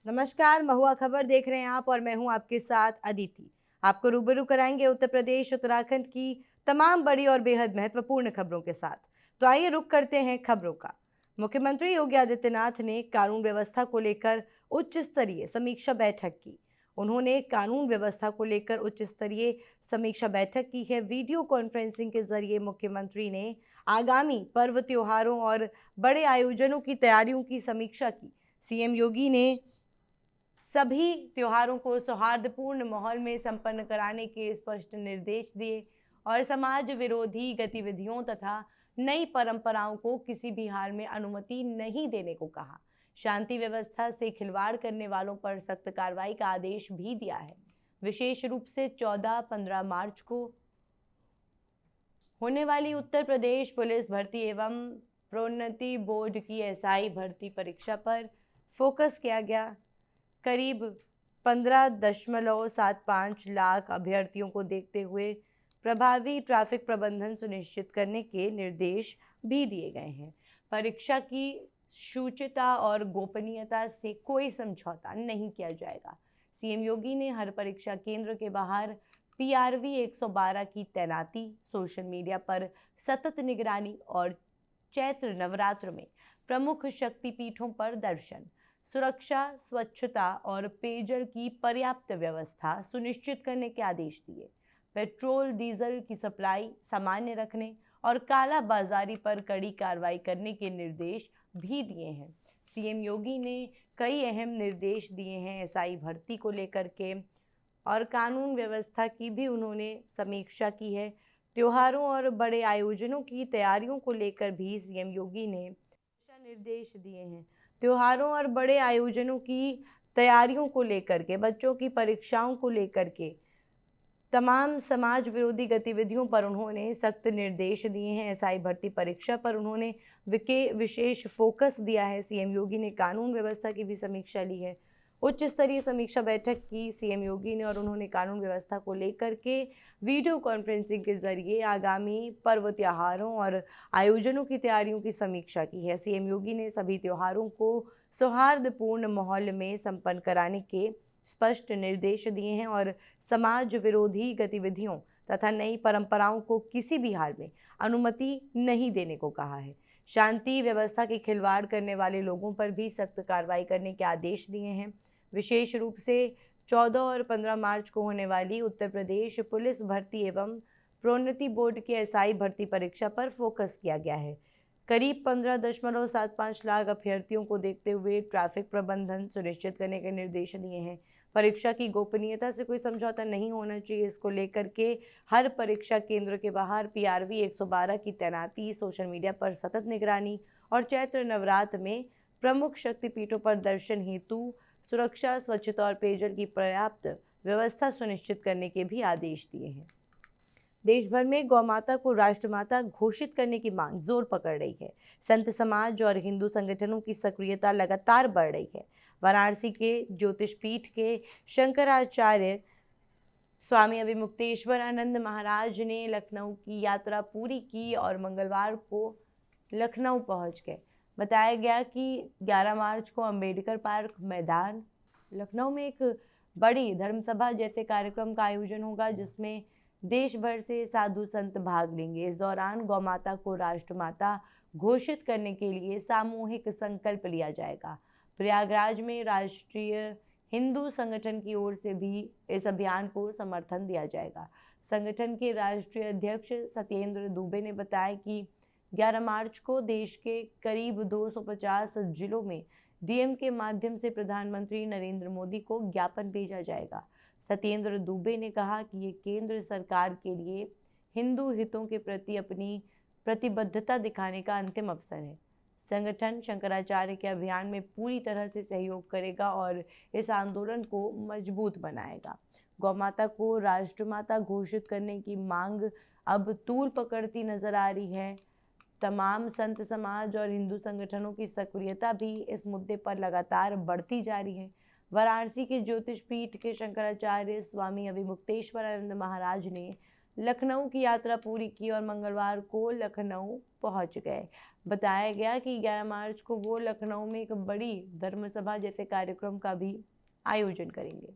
नमस्कार, महुआ खबर देख रहे हैं आप और मैं हूं आपके साथ अदिति। आपको रूबरू कराएंगे उत्तर प्रदेश उत्तराखंड की तमाम बड़ी और बेहद महत्वपूर्ण खबरों के साथ। तो आइए रुक करते हैं खबरों का। मुख्यमंत्री योगी आदित्यनाथ ने कानून व्यवस्था को लेकर उच्च स्तरीय समीक्षा बैठक की। उन्होंने कानून व्यवस्था को लेकर उच्च स्तरीय समीक्षा बैठक की है। वीडियो कॉन्फ्रेंसिंग के जरिए मुख्यमंत्री ने आगामी पर्व त्योहारों और बड़े आयोजनों की तैयारियों की समीक्षा की। सीएम योगी ने सभी त्योहारों को सौहार्दपूर्ण माहौल में संपन्न कराने के स्पष्ट निर्देश दिए और समाज विरोधी गतिविधियों तथा नई परंपराओं को किसी भी हाल में अनुमति नहीं देने को कहा। शांति व्यवस्था से खिलवाड़ करने वालों पर सख्त कार्रवाई का आदेश भी दिया है। विशेष रूप से 14-15 मार्च को होने वाली उत्तर प्रदेश पुलिस भर्ती एवं प्रोन्नति बोर्ड की एसआई भर्ती परीक्षा पर फोकस किया गया। करीब 15.75 लाख अभ्यर्थियों को देखते हुए प्रभावी ट्रैफिक प्रबंधन सुनिश्चित करने के निर्देश भी दिए गए हैं। परीक्षा की शुचिता और गोपनीयता से कोई समझौता नहीं किया जाएगा। सीएम योगी ने हर परीक्षा केंद्र के बाहर पीआरवी 112 की तैनाती, सोशल मीडिया पर सतत निगरानी और चैत्र नवरात्र में प्रमुख शक्तिपीठों पर दर्शन, सुरक्षा, स्वच्छता और पेयजल की पर्याप्त व्यवस्था सुनिश्चित करने के आदेश दिए। पेट्रोल डीजल की सप्लाई सामान्य रखने और काला बाजारी पर कड़ी कार्रवाई करने के निर्देश भी दिए हैं। सीएम योगी ने कई अहम निर्देश दिए हैं एसआई भर्ती को लेकर के और कानून व्यवस्था की भी उन्होंने समीक्षा की है। त्योहारों और बड़े आयोजनों की तैयारियों को लेकर भी सीएम योगी ने दिशा निर्देश दिए हैं। त्योहारों और बड़े आयोजनों की तैयारियों को लेकर के, बच्चों की परीक्षाओं को लेकर के, तमाम समाज विरोधी गतिविधियों पर उन्होंने सख्त निर्देश दिए हैं। एसआई भर्ती परीक्षा पर उन्होंने विशेष फोकस दिया है। सीएम योगी ने कानून व्यवस्था की भी समीक्षा ली है। उच्च स्तरीय समीक्षा बैठक की सीएम योगी ने और उन्होंने कानून व्यवस्था को लेकर के वीडियो कॉन्फ्रेंसिंग के जरिए आगामी पर्व त्योहारों और आयोजनों की तैयारियों की समीक्षा की है। सीएम योगी ने सभी त्योहारों को सौहार्दपूर्ण माहौल में संपन्न कराने के स्पष्ट निर्देश दिए हैं और समाज विरोधी गतिविधियों तथा नई परंपराओं को किसी भी हाल में अनुमति नहीं देने को कहा है। शांति व्यवस्था की खिलवाड़ करने वाले लोगों पर भी सख्त कार्रवाई करने के आदेश दिए हैं। विशेष रूप से 14 और 15 मार्च को होने वाली उत्तर प्रदेश पुलिस भर्ती एवं प्रोन्नति बोर्ड की एसआई भर्ती परीक्षा पर फोकस किया गया है। करीब 15.75 लाख अभ्यर्थियों को देखते हुए ट्रैफिक प्रबंधन सुनिश्चित करने के निर्देश दिए हैं। परीक्षा की गोपनीयता से कोई समझौता नहीं होना चाहिए, इसको लेकर के हर परीक्षा केंद्र के बाहर पीआरवी 112 की तैनाती, सोशल मीडिया पर सतत निगरानी और चैत्र नवरात्र में प्रमुख शक्तिपीठों पर दर्शन हेतु सुरक्षा, स्वच्छता और पेयजल की पर्याप्त व्यवस्था सुनिश्चित करने के भी आदेश दिए हैं। देश भर में गौमाता को राष्ट्रमाता घोषित करने की मांग जोर पकड़ रही है। संत समाज और हिंदू संगठनों की सक्रियता लगातार बढ़ रही है। वाराणसी के ज्योतिषपीठ के शंकराचार्य स्वामी अभिमुक्तेश्वरानंद महाराज ने लखनऊ की यात्रा पूरी की और मंगलवार को लखनऊ पहुंच गए। बताया गया कि 11 मार्च को अंबेडकर पार्क मैदान लखनऊ में एक बड़ी धर्मसभा जैसे कार्यक्रम का आयोजन होगा, जिसमें देश भर से साधु संत भाग लेंगे। इस दौरान गौमाता को राष्ट्रमाता घोषित करने के लिए सामूहिक संकल्प लिया जाएगा। प्रयागराज में राष्ट्रीय हिंदू संगठन की ओर से भी इस अभियान को समर्थन दिया जाएगा। संगठन के राष्ट्रीय अध्यक्ष सत्येंद्र दुबे ने बताया कि 11 मार्च को देश के करीब 250 जिलों में डीएम के माध्यम से प्रधानमंत्री नरेंद्र मोदी को ज्ञापन भेजा जाएगा। सत्येंद्र दुबे ने कहा कि ये केंद्र सरकार के लिए हिंदू हितों के प्रति अपनी प्रतिबद्धता दिखाने का अंतिम अवसर है। संगठन शंकराचार्य के अभियान में पूरी तरह से सहयोग करेगा और इस आंदोलन को मजबूत बनाएगा। गौमाता को राष्ट्रमाता घोषित करने की मांग अब तूल पकड़ती नजर आ रही है। तमाम संत समाज और हिंदू संगठनों की सक्रियता भी इस मुद्दे पर लगातार बढ़ती जा रही है। वाराणसी के ज्योतिषपीठ के शंकराचार्य स्वामी अभिमुक्तेश्वरानंद महाराज ने लखनऊ की यात्रा पूरी की और मंगलवार को लखनऊ पहुंच गए। बताया गया कि 11 मार्च को वो लखनऊ में एक बड़ी धर्मसभा जैसे कार्यक्रम का भी आयोजन करेंगे,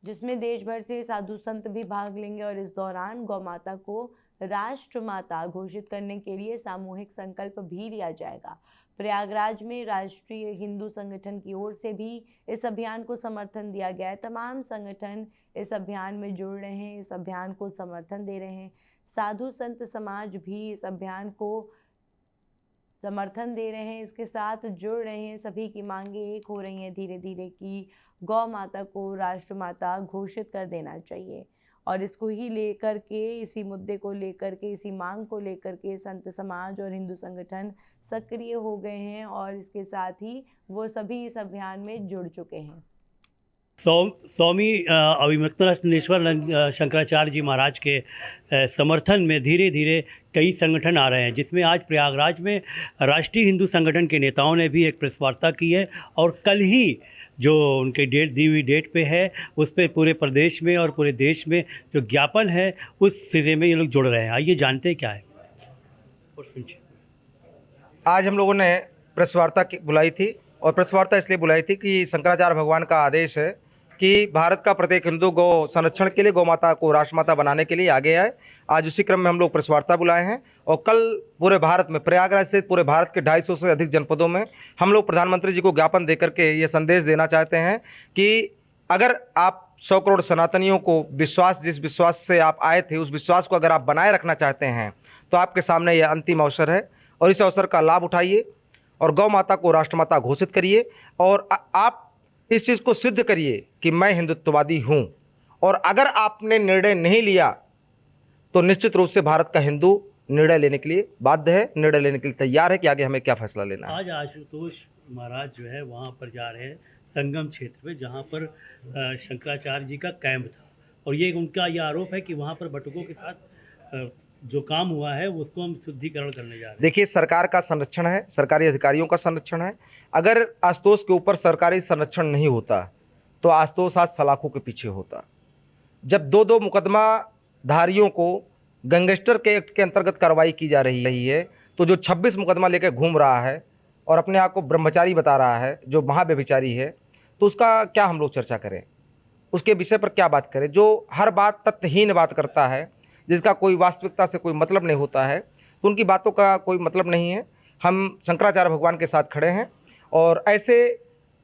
जिसमें देश भर से साधु संत भी भाग लेंगे और इस दौरान गौ माता को राष्ट्रमाता घोषित करने के लिए सामूहिक संकल्प भी लिया जाएगा। प्रयागराज में राष्ट्रीय हिंदू संगठन की ओर से भी इस अभियान को समर्थन दिया गया है। तमाम संगठन इस अभियान में जुड़ रहे हैं, इस अभियान को समर्थन दे रहे हैं। साधु संत समाज भी इस अभियान को समर्थन दे रहे हैं, इसके साथ जुड़ रहे हैं। सभी की मांगे एक हो रही हैं धीरे धीरे कि गौ माता को राष्ट्रमाता घोषित कर देना चाहिए। और इसको ही लेकर के, इसी मुद्दे को लेकर के, इसी मांग को लेकर के संत समाज और हिंदू संगठन सक्रिय हो गए हैं और इसके साथ ही वो सभी इस अभियान में जुड़ चुके हैं। स्वामी अभिमतनेश्वर शंकराचार्य जी महाराज के समर्थन में धीरे धीरे कई संगठन आ रहे हैं, जिसमें आज प्रयागराज में राष्ट्रीय हिंदू संगठन के नेताओं ने भी एक प्रेस वार्ता की है और कल ही जो उनके दी हुई डेट पे है उस पे पूरे प्रदेश में और पूरे देश में जो ज्ञापन है उस सिलसिले में ये लोग जुड़ रहे हैं। आइए जानते हैं क्या है और सुनिए। आज हम लोगों ने प्रेस वार्ता बुलाई थी और प्रेस वार्ता इसलिए बुलाई थी कि शंकराचार्य भगवान का आदेश है कि भारत का प्रत्येक हिंदू गौ संरक्षण के लिए गौ माता को राष्ट्रमाता बनाने के लिए आगे आए। आज उसी क्रम में हम लोग प्रेस वार्ता बुलाए हैं और कल पूरे भारत में, प्रयागराज से पूरे भारत के 250 से अधिक जनपदों में हम लोग प्रधानमंत्री जी को ज्ञापन देकर के ये संदेश देना चाहते हैं कि अगर आप 100 करोड़ सनातनियों को विश्वास, जिस विश्वास से आप आए थे, उस विश्वास को अगर आप बनाए रखना चाहते हैं तो आपके सामने यह अंतिम अवसर है और इस अवसर का लाभ उठाइए और गौ माता को राष्ट्रमाता घोषित करिए और आप इस चीज़ को सिद्ध करिए कि मैं हिंदुत्ववादी हूँ। और अगर आपने निर्णय नहीं लिया तो निश्चित रूप से भारत का हिंदू निर्णय लेने के लिए बाध्य है, निर्णय लेने के लिए तैयार है कि आगे हमें क्या फैसला लेना है। आज आशुतोष महाराज जो है वहाँ पर जा रहे हैं संगम क्षेत्र में, जहाँ पर शंकराचार्य जी का कैंप था और ये उनका ये आरोप है कि वहाँ पर बटुकों के साथ जो काम हुआ है उसको हम शुद्धिकरण करने जा रहे हैं। देखिए, सरकार का संरक्षण है, सरकारी अधिकारियों का संरक्षण है। अगर आशुतोष के ऊपर सरकारी संरक्षण नहीं होता तो आशुतोष आज सलाखों के पीछे होता। जब दो मुकदमा धारियों को गैंगस्टर के एक्ट के अंतर्गत कार्रवाई की जा रही है तो जो 26 मुकदमा लेकर घूम रहा है और अपने आप को ब्रह्मचारी बता रहा है, जो महाव्यभिचारी है, तो उसका क्या हम लोग चर्चा करें, उसके विषय पर क्या बात करें। जो हर बात तथ्यहीन बात करता है, जिसका कोई वास्तविकता से कोई मतलब नहीं होता है, तो उनकी बातों का कोई मतलब नहीं है। हम शंकराचार्य भगवान के साथ खड़े हैं और ऐसे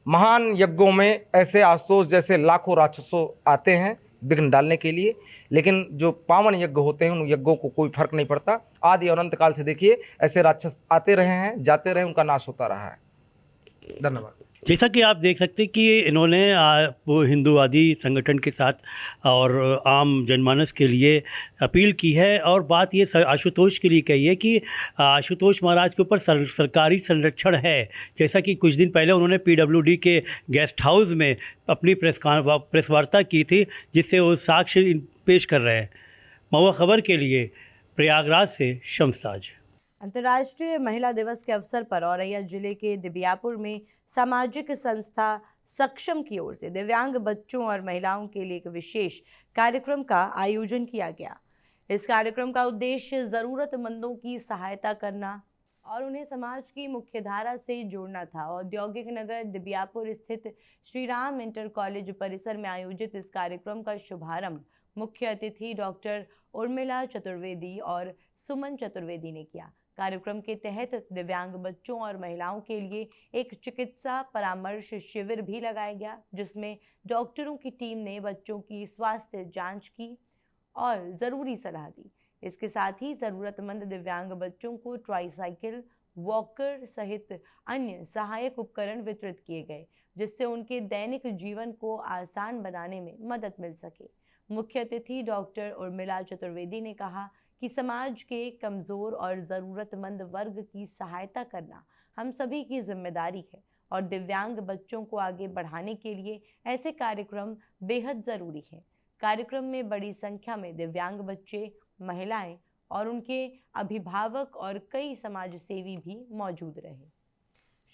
महान यज्ञों में ऐसे आशुतोष जैसे लाखों राक्षसों आते हैं विघ्न डालने के लिए, लेकिन जो पावन यज्ञ होते हैं उन यज्ञों को कोई फर्क नहीं पड़ता। आदि और अनंत काल से देखिए ऐसे राक्षस आते रहे हैं, जाते रहे, उनका नाश होता रहा है। धन्यवाद। जैसा कि आप देख सकते हैं कि इन्होंने वो हिंदूवादी संगठन के साथ और आम जनमानस के लिए अपील की है और बात ये आशुतोष के लिए कही है कि आशुतोष महाराज के ऊपर सरकारी संरक्षण है। जैसा कि कुछ दिन पहले उन्होंने PWD के गेस्ट हाउस में अपनी प्रेस वार्ता की थी, जिससे वो साक्ष्य पेश कर रहे हैं। महुआ खबर के लिए प्रयागराज से शम्स। अंतर्राष्ट्रीय महिला दिवस के अवसर पर औरैया जिले के दिबियापुर में सामाजिक संस्था सक्षम की ओर से दिव्यांग बच्चों और महिलाओं के लिए एक विशेष कार्यक्रम का आयोजन किया गया। इस कार्यक्रम का उद्देश्य जरूरतमंदों की सहायता करना और उन्हें समाज की मुख्यधारा से जोड़ना था। औद्योगिक नगर दिबियापुर स्थित श्री राम इंटर कॉलेज परिसर में आयोजित इस कार्यक्रम का शुभारंभ मुख्य अतिथि डॉक्टर उर्मिला चतुर्वेदी और सुमन चतुर्वेदी ने किया। कार्यक्रम के तहत दिव्यांग बच्चों और महिलाओं के लिए एक चिकित्सा परामर्श शिविर भी लगाया गया, जिसमें डॉक्टरों की टीम ने बच्चों की स्वास्थ्य जांच की और ज़रूरी सलाह दी। इसके साथ ही ज़रूरतमंद दिव्यांग बच्चों को ट्राईसाइकिल, वॉकर सहित अन्य सहायक उपकरण वितरित किए गए, जिससे उनके दैनिक जीवन को आसान बनाने में मदद मिल सके। मुख्य अतिथि डॉक्टर उर्मिला चतुर्वेदी ने कहा कि समाज के कमज़ोर और ज़रूरतमंद वर्ग की सहायता करना हम सभी की जिम्मेदारी है और दिव्यांग बच्चों को आगे बढ़ाने के लिए ऐसे कार्यक्रम बेहद ज़रूरी हैं। कार्यक्रम में बड़ी संख्या में दिव्यांग बच्चे, महिलाएं और उनके अभिभावक और कई समाज सेवी भी मौजूद रहे।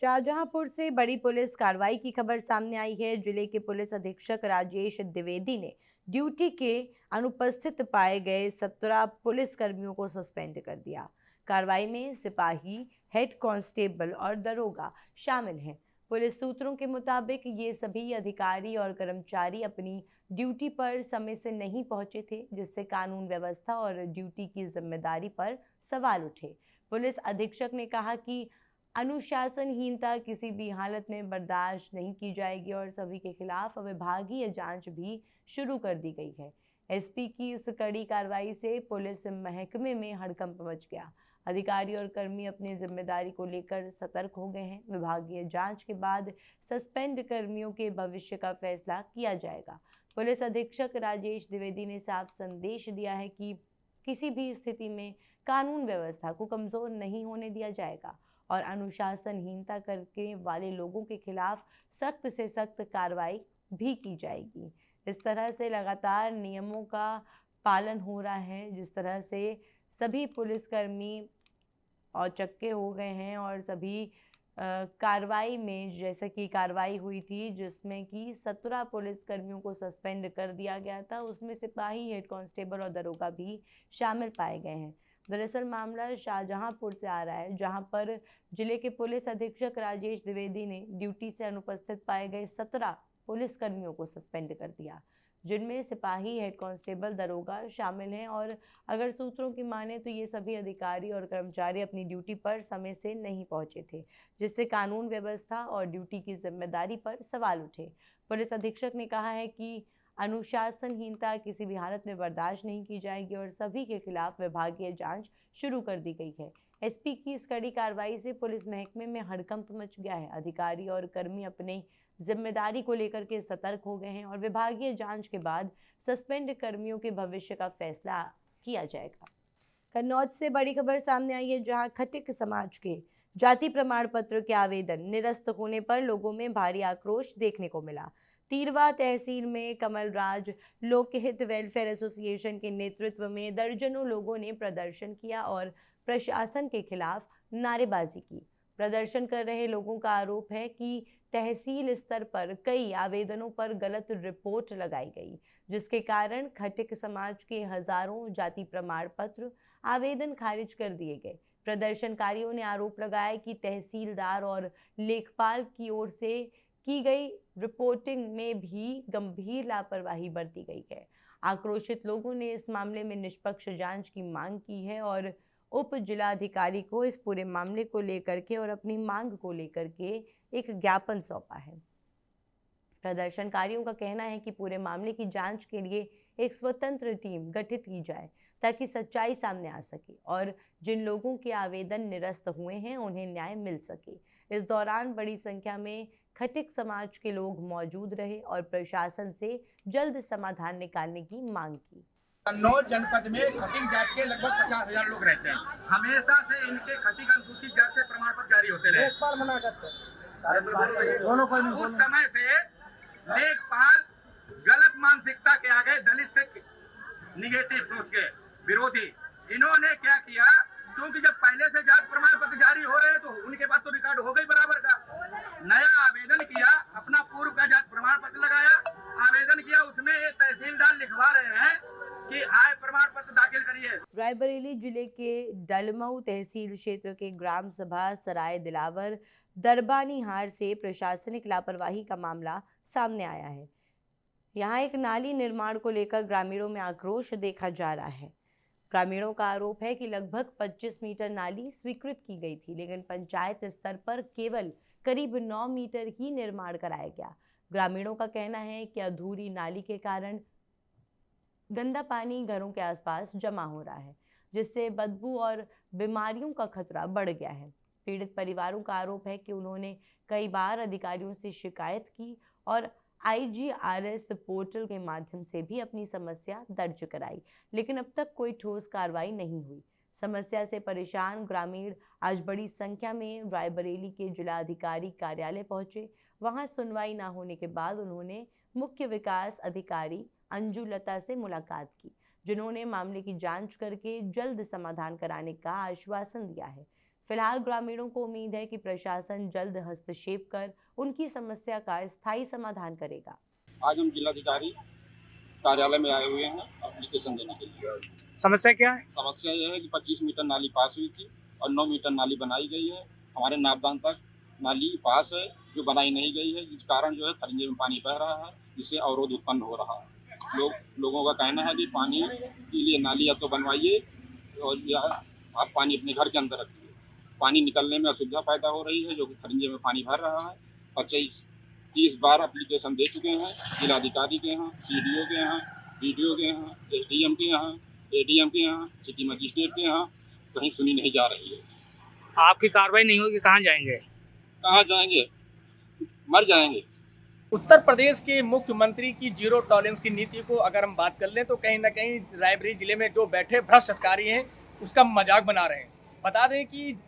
शाहजहांपुर से बड़ी पुलिस कार्रवाई की खबर सामने आई है। जिले के पुलिस अधीक्षक राजेश द्विवेदी ने ड्यूटी के अनुपस्थित पाए गए 17 पुलिस कर्मियों को सस्पेंड कर दिया। कार्रवाई में सिपाही, हेड कांस्टेबल और दरोगा शामिल हैं। पुलिस सूत्रों के मुताबिक ये सभी अधिकारी और कर्मचारी अपनी ड्यूटी पर समय से नहीं पहुंचे थे, जिससे कानून व्यवस्था और ड्यूटी की जिम्मेदारी पर सवाल उठे। पुलिस अधीक्षक ने कहा कि अनुशासनहीनता किसी भी हालत में बर्दाश्त नहीं की जाएगी और सभी के खिलाफ विभागीय जांच भी शुरू कर दी गई है। एसपी की इस कड़ी कार्रवाई से पुलिस महकमे में हड़कंप मच गया। अधिकारी और कर्मी अपनी जिम्मेदारी को लेकर सतर्क हो गए हैं। विभागीय जांच के बाद सस्पेंड कर्मियों के भविष्य का फैसला किया जाएगा। पुलिस अधीक्षक राजेश द्विवेदी ने साफ संदेश दिया है कि किसी भी स्थिति में कानून व्यवस्था को कमजोर नहीं होने दिया जाएगा और अनुशासनहीनता करने वाले लोगों के खिलाफ सख्त से सख्त कार्रवाई भी की जाएगी। इस तरह से लगातार नियमों का पालन हो रहा है, जिस तरह से सभी पुलिसकर्मी औचक्के हो गए हैं और सभी कार्रवाई में, जैसे कि कार्रवाई हुई थी जिसमें कि 17 पुलिसकर्मियों को सस्पेंड कर दिया गया था, उसमें सिपाही, हेड कांस्टेबल और दरोगा भी शामिल पाए गए हैं। दरअसल मामला शाहजहांपुर से आ रहा है, जहां पर जिले के पुलिस अधीक्षक राजेश द्विवेदी ने ड्यूटी से अनुपस्थित पाए गए 17 पुलिसकर्मियों को सस्पेंड कर दिया, जिनमें सिपाही, हेड कांस्टेबल, दरोगा शामिल हैं। और अगर सूत्रों की माने तो ये सभी अधिकारी और कर्मचारी अपनी ड्यूटी पर समय से नहीं पहुंचे थे, जिससे कानून व्यवस्था और ड्यूटी की जिम्मेदारी पर सवाल उठे। पुलिस अधीक्षक ने कहा है कि अनुशासनहीनता किसी भी हालत में बर्दाश्त नहीं की जाएगी और सभी के खिलाफ विभागीय जांच शुरू कर दी गई है। एसपी की इस कड़ी कार्रवाई से पुलिस महकमे में हड़कंप मच गया है। अधिकारी और कर्मी अपनी जिम्मेदारी को लेकर के सतर्क हो गए हैं और विभागीय जांच के बाद सस्पेंड कर्मियों के भविष्य का फैसला किया जाएगा। कन्नौज से बड़ी खबर सामने आई है, जहां खटिक समाज के जाति प्रमाण पत्र के आवेदन निरस्त होने पर लोगों में भारी आक्रोश देखने को मिला। तिरवा तहसील में कमलराज लोकहित वेलफेयर एसोसिएशन के नेतृत्व में दर्जनों लोगों ने प्रदर्शन किया और प्रशासन के खिलाफ नारेबाजी की। प्रदर्शन कर रहे लोगों का आरोप है कि तहसील स्तर पर कई आवेदनों पर गलत रिपोर्ट लगाई गई, जिसके कारण खटिक समाज के हजारों जाति प्रमाण पत्र आवेदन खारिज कर दिए गए। प्रदर्शनकारियों ने आरोप लगाया कि तहसीलदार और लेखपाल की ओर से की गई रिपोर्टिंग में भी गंभीर लापरवाही बरती गई है। आक्रोशित लोगों ने इस मामले में निष्पक्ष जांच की मांग की है और उप जिलाधिकारी को इस पूरे मामले को लेकर के और अपनी मांग को लेकर के एक ज्ञापन सौंपा है। प्रदर्शनकारियों का कहना है कि पूरे मामले की जांच के लिए एक स्वतंत्र टीम गठित की जाए ताकि सच्चाई सामने आ सके और जिन लोगों के आवेदन निरस्त हुए हैं उन्हें न्याय मिल सके। इस दौरान बड़ी संख्या में खटिक समाज के लोग मौजूद रहे और प्रशासन से जल्द समाधान निकालने की मांग की। कन्नौज जनपद में खटिक जात के लगभग 50,000 लोग रहते हैं। हमेशा से इनके खटिक अनुसूचित जात से प्रमाण पत्र जारी होते रहे। उस समय से लेखपाल गलत मानसिकता के आगे दलित से निगेटिव सोच के विरोधी, इन्होंने क्या किया, क्योंकि जब पहले से जात प्रमाण पत्र जारी हो रहे हैं तो उनके पास तो रिकॉर्ड हो गई बराबर का। नया आवेदन किया, अपना पूर्व का जात प्रमाण पत्र लगाया, आवेदन किया, उसमें ये तहसीलदार लिखवा रहे हैं कि आय प्रमाण पत्र दाखिल करिए। रायबरेली जिले के डलमऊ तहसील क्षेत्र के ग्राम सभा सराय दिलावर दरबानीहार से प्रशासनिक लापरवाही का मामला सामने आया है। यहाँ एक नाली निर्माण को लेकर ग्रामीणों में आक्रोश देखा जा रहा है। ग्रामीणों का आरोप है कि लगभग 25 मीटर नाली स्वीकृत की गई थी, लेकिन पंचायत स्तर पर केवल करीब 9 मीटर ही निर्माण कराया गया। ग्रामीणों का कहना है कि अधूरी नाली के कारण गंदा पानी घरों के आसपास जमा हो रहा है, जिससे बदबू और बीमारियों का खतरा बढ़ गया है। पीड़ित परिवारों का आरोप है कि उन्होंने कई बार अधिकारियों से शिकायत की और IGRS पोर्टल के माध्यम से भी अपनी समस्या दर्ज कराई, लेकिन अब तक कोई ठोस कार्रवाई नहीं हुई। समस्या से परेशान ग्रामीण आज बड़ी संख्या में रायबरेली के जिलाधिकारी कार्यालय पहुंचे। वहां सुनवाई न होने के बाद उन्होंने मुख्य विकास अधिकारी अंजू लता से मुलाकात की, जिन्होंने मामले की जांच करके जल्द समाधान कराने का आश्वासन दिया है। फिलहाल ग्रामीणों को उम्मीद है कि प्रशासन जल्द हस्तक्षेप कर उनकी समस्या का स्थायी समाधान करेगा। आज हम जिलाधिकारी कार्यालय में आए हुए हैं एप्लीकेशन देने के लिए। समस्या क्या है? समस्या यह है कि 25 मीटर नाली पास हुई थी और 9 मीटर नाली बनाई गई है। हमारे नापदान तक नाली पास है जो बनाई नहीं गई है, जिस कारण जो है खरिंजे में पानी बह रहा है, जिससे अवरोध उत्पन्न हो रहा है। लोगों का कहना है कि पानी के लिए नाली या तो बनवाइए और या आप पानी अपने घर के अंदर रखिए। पानी निकलने में असुविधा पैदा हो रही है, जो कि खरिंजे में पानी भर रहा है। 25-30 बार एप्लीकेशन दे चुके हैं जिलाधिकारी के यहाँ, CDO के यहाँ, BDO के यहाँ, SDM के यहाँ, ADM के यहाँ, सिटी मजिस्ट्रेट के यहाँ, कहीं सुनी नहीं जा रही है। आपकी कार्रवाई नहीं होगी, कहाँ जाएंगे? कहाँ जाएंगे? मर जाएंगे। उत्तर प्रदेश के मुख्यमंत्री की जीरो टॉलरेंस की नीति को अगर हम बात कर लें तो कहीं ना कहीं रायबरेली जिले में जो बैठे भ्रष्ट अधिकारी हैं उसका मजाक बना रहे हैं। बता दें कि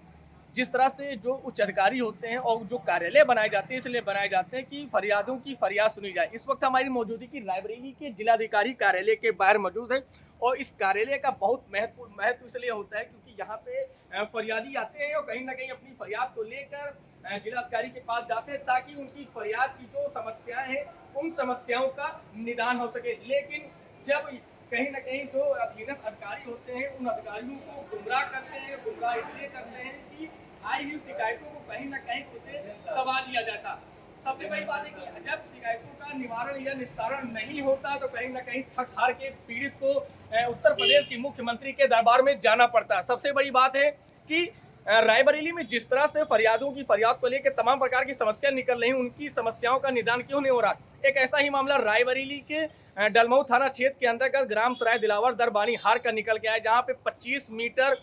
जिस तरह से जो उच्च अधिकारी होते हैं और जो कार्यालय बनाए जाते हैं इसलिए बनाए जाते हैं कि फरियादों की फरियाद सुनी जाए। इस वक्त हमारी मौजूदगी रायबरेली के जिलाधिकारी कार्यालय के बाहर मौजूद है और इस कार्यालय का बहुत महत्व इसलिए होता है क्योंकि यहाँ पे फरियादी आते हैं और कहीं ना कहीं अपनी फरियाद को लेकर जिलाधिकारी के पास जाते हैं ताकि उनकी फरियाद की जो समस्याएं हैं उन समस्याओं का निदान हो सके। लेकिन जब कहीं ना कहीं जो अधीनस्थ अधिकारी होते हैं उन अधिकारियों को गुमराह करते हैं, गुमराह इसलिए करते हैं कि आई हुई शिकायतों को कहीं ना कहीं उसे दबा दिया जाता। सबसे बड़ी बात है कि जब शिकायतों का निवारण या निस्तारण नहीं होता तो कहीं ना कहीं थक हार के पीड़ित को उत्तर प्रदेश की मुख्यमंत्री के दरबार में जाना पड़ता है। सबसे बड़ी बात है कि रायबरेली में जिस तरह से फरियादों की फरियाद को लेकर तमाम प्रकार की समस्या निकल रही, उनकी समस्याओं का निदान क्यों नहीं हो रहा। एक ऐसा ही मामला रायबरेली के डलमऊ थाना क्षेत्र के अंतर्गत ग्राम सराय दिलावर दरबानी हार का निकल के आया, जहाँ पे 25 मीटर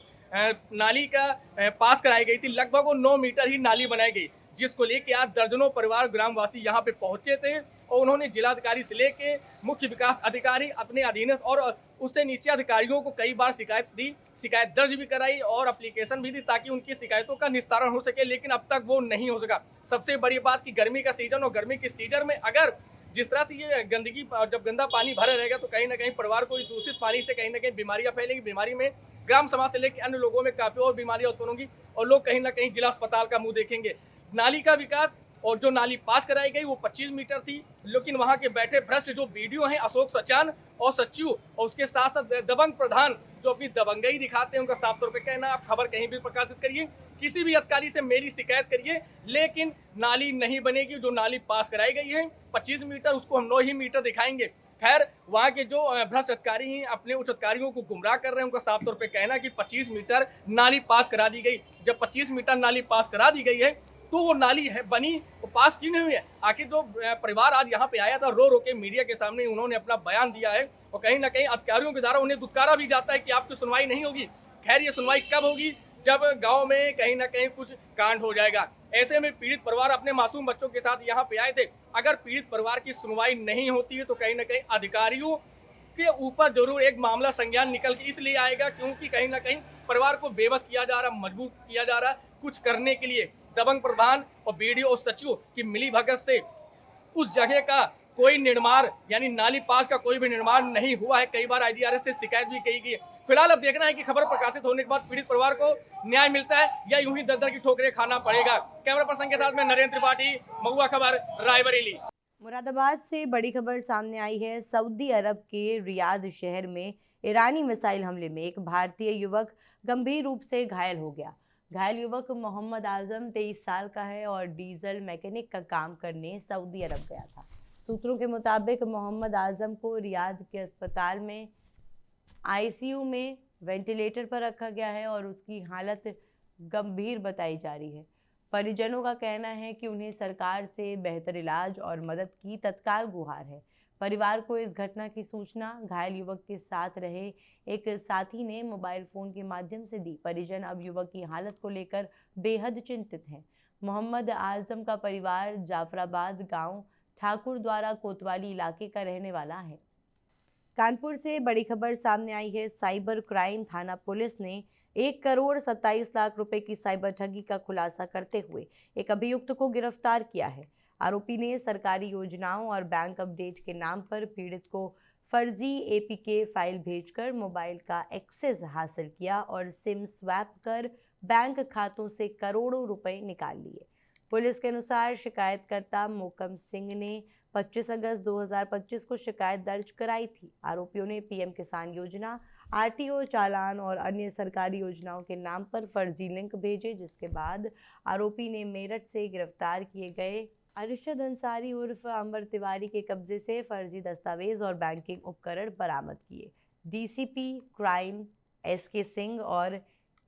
नाली का पास कराई गई थी। लगभग वो 9 मीटर ही नाली बनाई गई, जिसको लेके आज दर्जनों परिवार ग्रामवासी यहाँ पे पहुंचे थे और उन्होंने जिलाधिकारी से लेके मुख्य विकास अधिकारी, अपने अधीनस्थ और उससे नीचे अधिकारियों को कई बार शिकायत दी, शिकायत दर्ज भी कराई और एप्लीकेशन भी दी ताकि उनकी शिकायतों का निस्तारण हो सके, लेकिन अब तक वो नहीं हो सका। सबसे बड़ी बात कि गर्मी का सीजन और गर्मी के सीजन में अगर जिस तरह से ये गंदगी, जब गंदा पानी भरा रहेगा तो कहीं ना कहीं परिवार को इस दूषित पानी से कहीं ना कहीं बीमारियां फैलेंगी। बीमारी में ग्राम समाज से लेकर अन्य लोगों में काफी और बीमारियां उत्पन्न होंगी और लोग कहीं ना कहीं जिला अस्पताल का मुंह देखेंगे। नाली का विकास और जो नाली पास कराई गई वो 25 मीटर थी, लेकिन वहां के बैठे भ्रष्ट जो वीडियो हैं अशोक सचान और सचिव और उसके साथ साथ दबंग प्रधान जो अपनी दबंगई दिखाते हैं, उनका साफ तौर पे कहना आप खबर कहीं भी प्रकाशित करिए, किसी भी अधिकारी से मेरी शिकायत करिए, लेकिन नाली नहीं बनेगी। जो नाली पास कराई गई है 25 मीटर, उसको हम 9 ही मीटर दिखाएंगे। खैर, वहाँ के जो भ्रष्ट अधिकारी हैं अपने उच्च अधिकारियों को गुमराह कर रहे हैं। उनका साफ तौर पे कहना कि 25 मीटर नाली पास करा दी गई। जब 25 मीटर नाली पास करा दी गई है तो वो नाली है बनी, वो पास क्यों नहीं हुई है? आखिर जो परिवार आज यहाँ पे आया था रो रो के मीडिया के सामने उन्होंने अपना बयान दिया है और कहीं ना कहीं अधिकारियों के द्वारा उन्हें दुत्कारा भी जाता है कि आपकी सुनवाई नहीं होगी। खैर, ये सुनवाई कब होगी? जब गांव में कहीं ना कहीं कुछ कांड हो जाएगा। ऐसे में पीड़ित परिवार अपने मासूम बच्चों के साथ यहाँ पे आए थे। अगर पीड़ित परिवार की सुनवाई नहीं होती है तो कहीं ना कहीं अधिकारियों के ऊपर जरूर एक मामला संज्ञान निकल के इसलिए आएगा क्योंकि कहीं ना कहीं परिवार को बेबस किया जा रहा, मजबूर किया जा रहा कुछ करने के लिए। दबंग प्रधान और BDO और सचिव की मिली भगत से उस जगह का कोई निर्माण यानी नाली पास का कोई भी निर्माण नहीं हुआ है। कई बार IGRS से शिकायत भी की गई है। फिलहाल अब देखना है कि खबर प्रकाशित होने के बाद पीड़ित परिवार को न्याय मिलता है या यूं ही दर-दर की ठोकरें खाना पड़ेगा। कैमरा पर्सन के साथ में नरेंद्र त्रिपाठी, महुआ खबर, रायबरेली। मुरादाबाद से बड़ी खबर सामने आई है। सऊदी अरब के रियाद शहर में ईरानी मिसाइल हमले में एक भारतीय युवक गंभीर रूप से घायल हो गया। घायल युवक मोहम्मद आजम 23 साल का है और डीजल मैकेनिक का काम करने सऊदी अरब गया था। सूत्रों के मुताबिक मोहम्मद आजम को रियाद के अस्पताल में ICU में वेंटिलेटर पर रखा गया है और उसकी हालत गंभीर बताई जा रही है। परिजनों का कहना है कि उन्हें सरकार से बेहतर इलाज और मदद की तत्काल गुहार है। परिवार को इस घटना की सूचना घायल युवक के साथ रहे एक साथी ने मोबाइल फोन के माध्यम से दी। परिजन अब युवक की हालत को लेकर बेहद चिंतित हैं। मोहम्मद आजम का परिवार जाफराबाद गांव ठाकुर द्वारा कोतवाली इलाके का रहने वाला है। कानपुर से बड़ी खबर सामने आई है। साइबर क्राइम थाना पुलिस ने 1,27,00,000 रुपए की साइबर ठगी का खुलासा करते हुए एक अभियुक्त को गिरफ्तार किया है। आरोपी ने सरकारी योजनाओं और बैंक अपडेट के नाम पर पीड़ित को फर्जी APK फाइल भेजकर मोबाइल का एक्सेस हासिल किया और सिम स्वैप कर बैंक खातों से करोड़ों रुपए निकाल लिए। पुलिस के अनुसार शिकायतकर्ता मोकम सिंह ने 25 अगस्त 2025 को शिकायत दर्ज कराई थी। आरोपियों ने पीएम किसान योजना, आरटीओ चालान और अन्य सरकारी योजनाओं के नाम पर फर्जी लिंक भेजे, जिसके बाद आरोपी ने मेरठ से गिरफ्तार किए गए अरशद अंसारी उर्फ अंबर तिवारी के कब्जे से फर्जी दस्तावेज और बैंकिंग उपकरण बरामद किए। डीसीपी क्राइम एसके सिंह और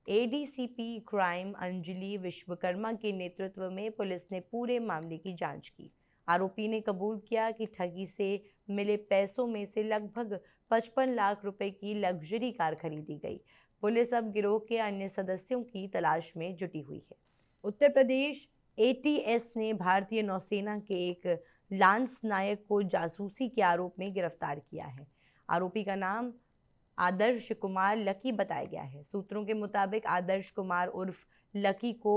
एडीसीपी क्राइम अंजलि विश्वकर्मा के नेतृत्व में पुलिस ने पूरे मामले की जांच की। आरोपी ने कबूल किया कि ठगी से मिले पैसों में से लगभग 55 लाख रुपए की लग्जरी कार खरीदी गई। पुलिस अब गिरोह के अन्य सदस्यों की तलाश में जुटी हुई है। उत्तर प्रदेश एटीएस ने भारतीय नौसेना के एक लांस नायक को जासूसी के आरोप में गिरफ्तार किया है। आरोपी का नाम आदर्श कुमार लकी बताया गया है। सूत्रों के मुताबिक आदर्श कुमार उर्फ लकी को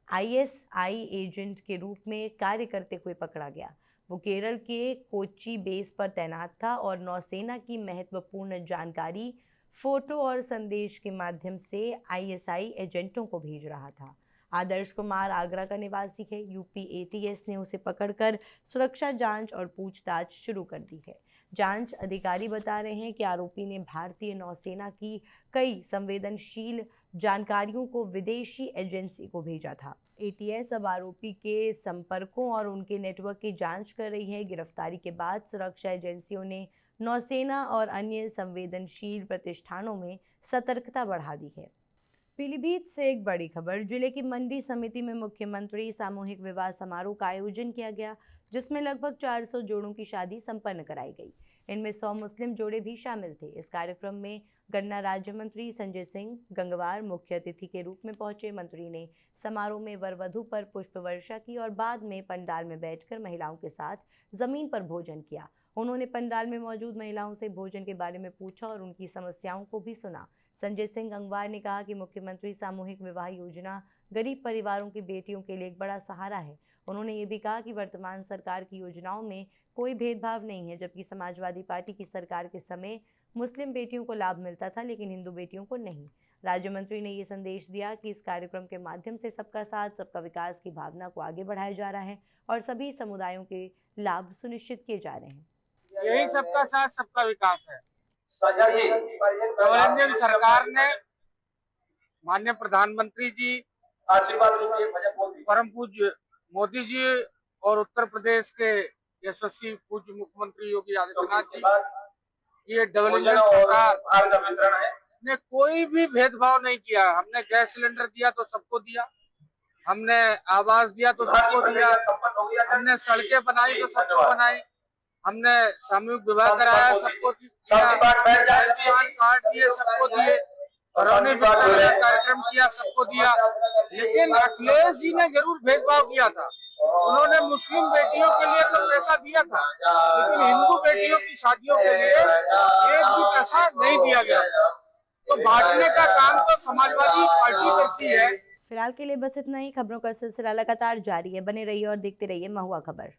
आईएसआई एजेंट के रूप में कार्य करते हुए पकड़ा गया। वो केरल के कोच्चि बेस पर तैनात था और नौसेना की महत्वपूर्ण जानकारी फोटो और संदेश के माध्यम से आईएसआई एजेंटों को भेज रहा था। आदर्श कुमार आगरा का निवासी है। यूपी एटीएस ने उसे पकड़कर सुरक्षा जांच और पूछताछ शुरू कर दी है। जांच अधिकारी बता रहे हैं कि आरोपी ने भारतीय नौसेना की कई संवेदनशील जानकारियों को विदेशी एजेंसी को भेजा था। एटीएस अब आरोपी के संपर्कों और उनके नेटवर्क की जांच कर रही है। गिरफ्तारी के बाद सुरक्षा एजेंसियों ने नौसेना और अन्य संवेदनशील प्रतिष्ठानों में सतर्कता बढ़ा दी है। पीलीभीत से एक बड़ी खबर। जिले की मंडी समिति में मुख्यमंत्री सामूहिक विवाह समारोह का आयोजन किया गया, जिसमें लगभग 400 जोड़ों की शादी संपन्न कराई गई। इनमें 100 मुस्लिम जोड़े भी शामिल थे। इस कार्यक्रम में गन्ना राज्य मंत्री संजय सिंह गंगवार मुख्य अतिथि के रूप में पहुंचे। मंत्री ने समारोह में वर वधू पर पुष्प वर्षा की और बाद में पंडाल में बैठकर महिलाओं के साथ जमीन पर भोजन किया। उन्होंने पंडाल में मौजूद महिलाओं से भोजन के बारे में पूछा और उनकी समस्याओं को भी सुना। संजय सिंह गंगवार ने कहा कि मुख्यमंत्री सामूहिक विवाह योजना गरीब परिवारों की बेटियों के लिए एक बड़ा सहारा है। उन्होंने ये भी कहा कि वर्तमान सरकार की योजनाओं में कोई भेदभाव नहीं है, जबकि समाजवादी पार्टी की सरकार के समय मुस्लिम बेटियों को लाभ मिलता था लेकिन हिंदू बेटियों को नहीं। राज्य मंत्री ने ये संदेश दिया कि इस कार्यक्रम के माध्यम से सबका साथ सबका विकास की भावना को आगे बढ़ाया जा रहा है और सभी समुदायों के लाभ सुनिश्चित किए जा रहे हैं। यही सबका साथ सबका विकास है। कमल नंदन सरकार ने माननीय प्रधानमंत्री जी, परम पूज्य मोदी जी और उत्तर प्रदेश के यशस्वी पूज्य मुख्यमंत्री योगी आदित्यनाथ जी, ये डबल इंजन सरकार ने कोई भी भेदभाव नहीं किया। हमने गैस सिलेंडर दिया तो सबको दिया, हमने आवास दिया तो सबको दिया, हमने सड़कें बनाई तो सबको बनाई, हमने सामूहिक विवाह कराया सबको दिया, आयुष्मान कार्ड दिए सबको दिए, और हमने कार्यक्रम किया सबको दिया। लेकिन अखिलेश जी ने जरूर भेदभाव किया था। उन्होंने मुस्लिम बेटियों के लिए तो पैसा दिया था, लेकिन हिंदू बेटियों की शादियों के लिए एक भी पैसा नहीं दिया गया। तो बांटने का काम तो समाजवादी पार्टी करती है। फिलहाल के लिए बस इतना ही। खबरों का सिलसिला लगातार जारी है। बने रहिए और देखते रहिए महुआ खबर।